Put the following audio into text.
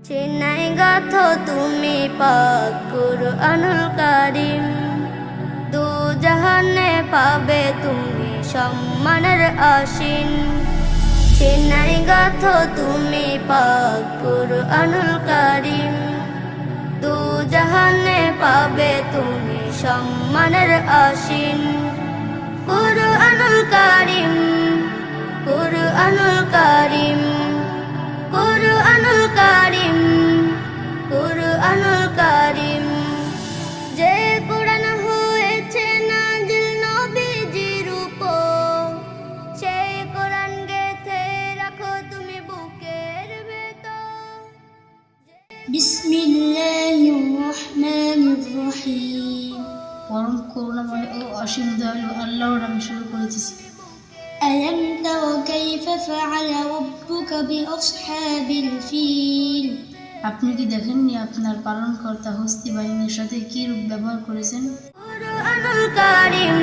চেনাই গাথো তুমি পাক কুরআনুল কারীম, দু জাহানে পাবে তুমি সম্মানের আসীন। চেনাই গাথো তুমি পাক কুরআনুল কারীম, দু জাহানে পাবে তুমি সম্মানের আসীন। কুরআনুল কারীম, কুরআনুল কারীম, কুরআনুল কারীম, কুরআনুল কারীম। যে কুরআন হয়েছে নাজিল নবীজির উপর, সেই কুরআন গেথে রাখো তুমি বুকের ভেতর। বিসমিল্লাহির রহমানির রহিম। পরম করুণাময় ও অসীম দয়ালু আল্লাহর নামে শুরু করেছি। ألم تر كيف فعل ربك بأصحاب الفيل। আপনি কি দেখেননি আপনার পালনকর্তা হস্তি বাহিনীর সাথে কি রূপ ব্যবহার করেছেন? কুরআনুল কারীম,